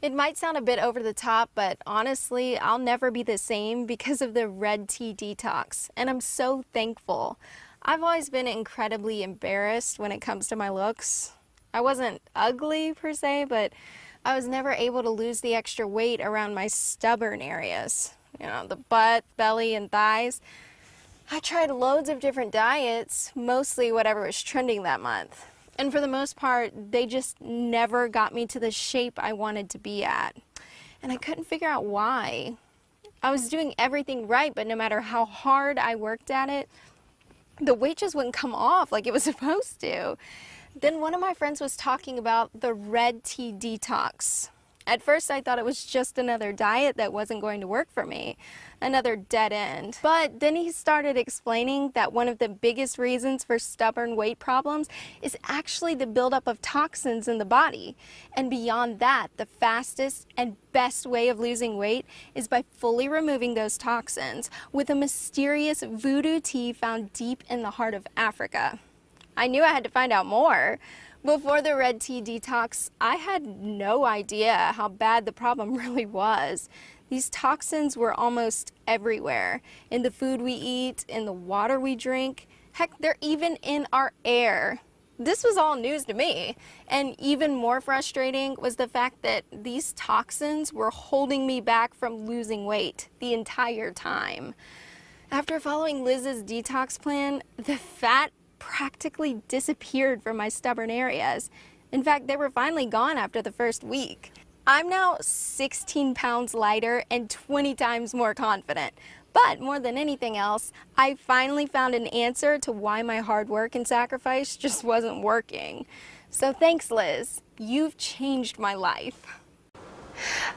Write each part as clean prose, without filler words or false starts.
It might sound a bit over the top, but honestly, I'll never be the same because of the Red Tea Detox, and I'm so thankful. I've always been incredibly embarrassed when it comes to my looks. I wasn't ugly per se, but I was never able to lose the extra weight around my stubborn areas. The butt, belly, and thighs. I tried loads of different diets, mostly whatever was trending that month. And for the most part, they just never got me to the shape I wanted to be at. And I couldn't figure out why. I was doing everything right, but no matter how hard I worked at it, the weight just wouldn't come off like it was supposed to. Then one of my friends was talking about the Red Tea Detox. At first I thought it was just another diet that wasn't going to work for me, another dead end. But then he started explaining that one of the biggest reasons for stubborn weight problems is actually the buildup of toxins in the body. And beyond that, the fastest and best way of losing weight is by fully removing those toxins with a mysterious voodoo tea found deep in the heart of Africa. I knew I had to find out more. Before the Red Tea Detox, I had no idea how bad the problem really was. These toxins were almost everywhere, in the food we eat, in the water we drink. Heck, they're even in our air. This was all news to me, and even more frustrating was the fact that these toxins were holding me back from losing weight the entire time. After following Liz's detox plan, the fat practically disappeared from my stubborn areas. In fact, they were finally gone after the first week. I'm now 16 pounds lighter and 20 times more confident. But more than anything else, I finally found an answer to why my hard work and sacrifice just wasn't working. So thanks, Liz. You've changed my life.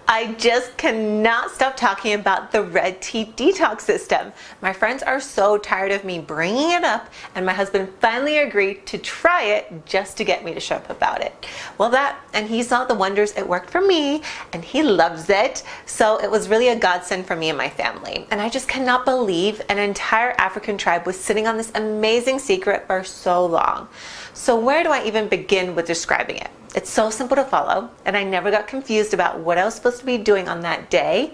I just cannot stop talking about the Red Tea Detox system. My friends are so tired of me bringing it up, and my husband finally agreed to try it just to get me to shut up about it. Well, and he saw the wonders it worked for me, and he loves it. So it was really a godsend for me and my family. And I just cannot believe an entire African tribe was sitting on this amazing secret for so long. So where do I even begin with describing it? It's so simple to follow, and I never got confused about what I was supposed to be doing on that day.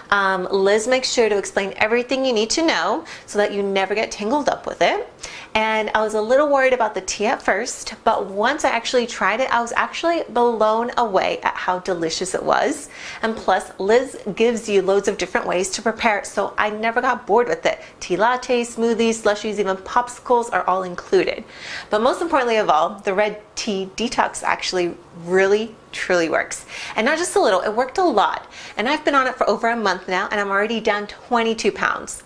Liz makes sure to explain everything you need to know so that you never get tangled up with it. And I was a little worried about the tea at first, but once I actually tried it, I was actually blown away at how delicious it was. And plus, Liz gives you loads of different ways to prepare it, so I never got bored with it. Tea lattes, smoothies, slushies, even popsicles are all included. But most importantly of all, the Red Tea Detox actually really truly works. And not just a little, it worked a lot. And I've been on it for over a month now, and I'm already down 22 pounds.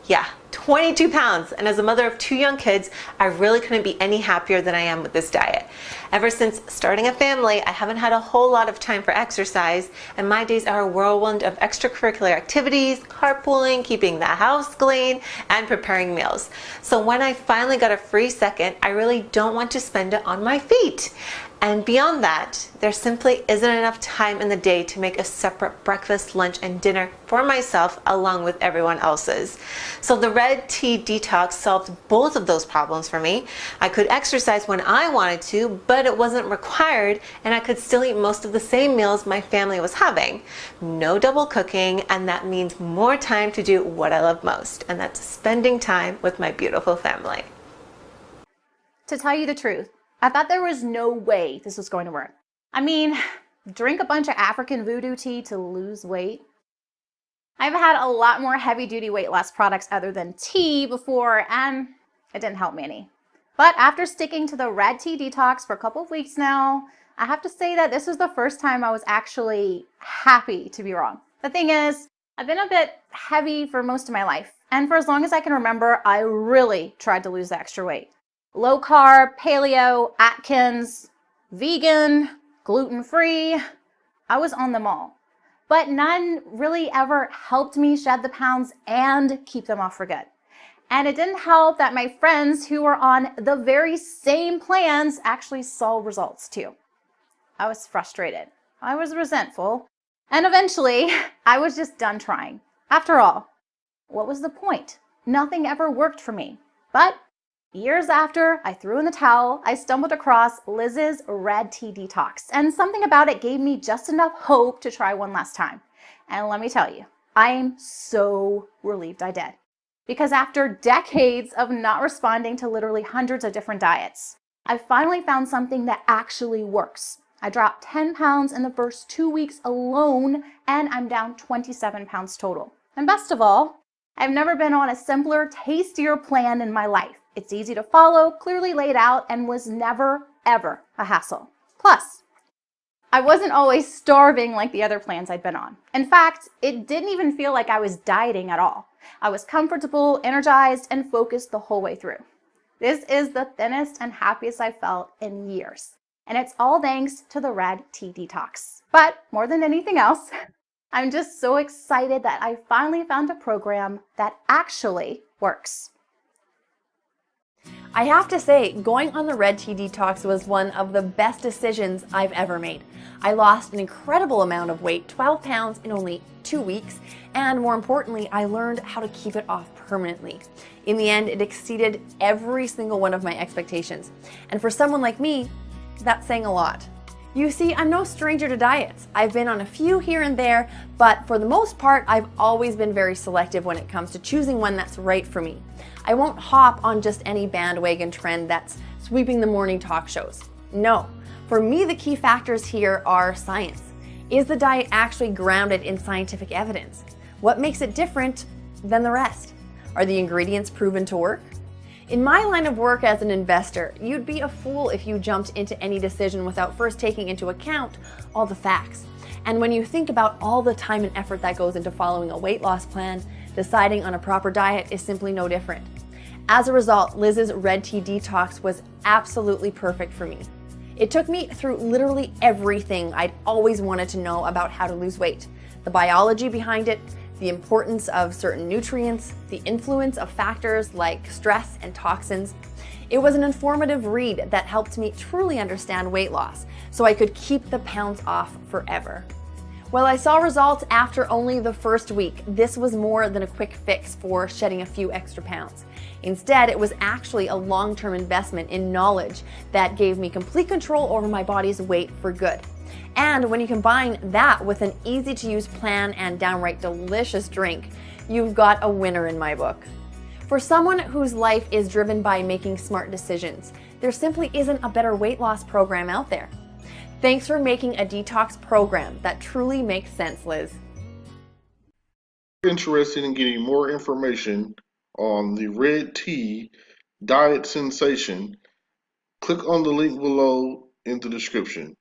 Yeah, 22 pounds. And as a mother of 2 young kids, I really couldn't be any happier than I am with this diet. Ever since starting a family, I haven't had a whole lot of time for exercise, and my days are a whirlwind of extracurricular activities, carpooling, keeping the house clean, and preparing meals. So when I finally got a free second, I really don't want to spend it on my feet. And beyond that, there simply isn't enough time in the day to make a separate breakfast, lunch, and dinner for myself along with everyone else's. So the Red Tea Detox solved both of those problems for me. I could exercise when I wanted to, but it wasn't required, and I could still eat most of the same meals my family was having. No double cooking, and that means more time to do what I love most, and that's spending time with my beautiful family. To tell you the truth, I thought there was no way this was going to work. I mean, drink a bunch of African voodoo tea to lose weight? I've had a lot more heavy-duty weight loss products other than tea before, and it didn't help me any. But after sticking to the Red Tea Detox for a couple of weeks now, I have to say that this was the first time I was actually happy to be wrong. The thing is, I've been a bit heavy for most of my life, and for as long as I can remember, I really tried to lose the extra weight. Low carb, paleo, Atkins, vegan, gluten-free. I was on them all. But none really ever helped me shed the pounds and keep them off for good. And it didn't help that my friends who were on the very same plans actually saw results too. I was frustrated. I was resentful. And eventually, I was just done trying. After all, what was the point? Nothing ever worked for me. But Years after I threw in the towel, I stumbled across Liz's Red Tea Detox, and something about it gave me just enough hope to try one last time. And let me tell you, I am so relieved I did. Because after decades of not responding to literally hundreds of different diets, I finally found something that actually works. I dropped 10 pounds in the first 2 weeks alone, and I'm down 27 pounds total. And best of all, I've never been on a simpler, tastier plan in my life. It's easy to follow, clearly laid out, and was never, ever a hassle. Plus, I wasn't always starving like the other plans I'd been on. In fact, it didn't even feel like I was dieting at all. I was comfortable, energized, and focused the whole way through. This is the thinnest and happiest I've felt in years. And it's all thanks to the Red Tea Detox. But more than anything else, I'm just so excited that I finally found a program that actually works. I have to say, going on the Red Tea Detox was one of the best decisions I've ever made. I lost an incredible amount of weight, 12 pounds in only 2 weeks, and more importantly, I learned how to keep it off permanently. In the end, it exceeded every single one of my expectations. And for someone like me, that's saying a lot. You see, I'm no stranger to diets. I've been on a few here and there, but for the most part, I've always been very selective when it comes to choosing one that's right for me. I won't hop on just any bandwagon trend that's sweeping the morning talk shows. No, for me, the key factors here are science. Is the diet actually grounded in scientific evidence? What makes it different than the rest? Are the ingredients proven to work? In my line of work as an investor, you'd be a fool if you jumped into any decision without first taking into account all the facts. And when you think about all the time and effort that goes into following a weight loss plan, deciding on a proper diet is simply no different. As a result, Liz's Red Tea Detox was absolutely perfect for me. It took me through literally everything I'd always wanted to know about how to lose weight. The biology behind it, the importance of certain nutrients, the influence of factors like stress and toxins. It was an informative read that helped me truly understand weight loss so I could keep the pounds off forever. While I saw results after only the first week, this was more than a quick fix for shedding a few extra pounds. Instead, it was actually a long-term investment in knowledge that gave me complete control over my body's weight for good. And when you combine that with an easy-to-use plan and downright delicious drink, you've got a winner in my book. For someone whose life is driven by making smart decisions, there simply isn't a better weight loss program out there. Thanks for making a detox program that truly makes sense, Liz. If you're interested in getting more information on the Red Tea Diet Sensation, click on the link below in the description.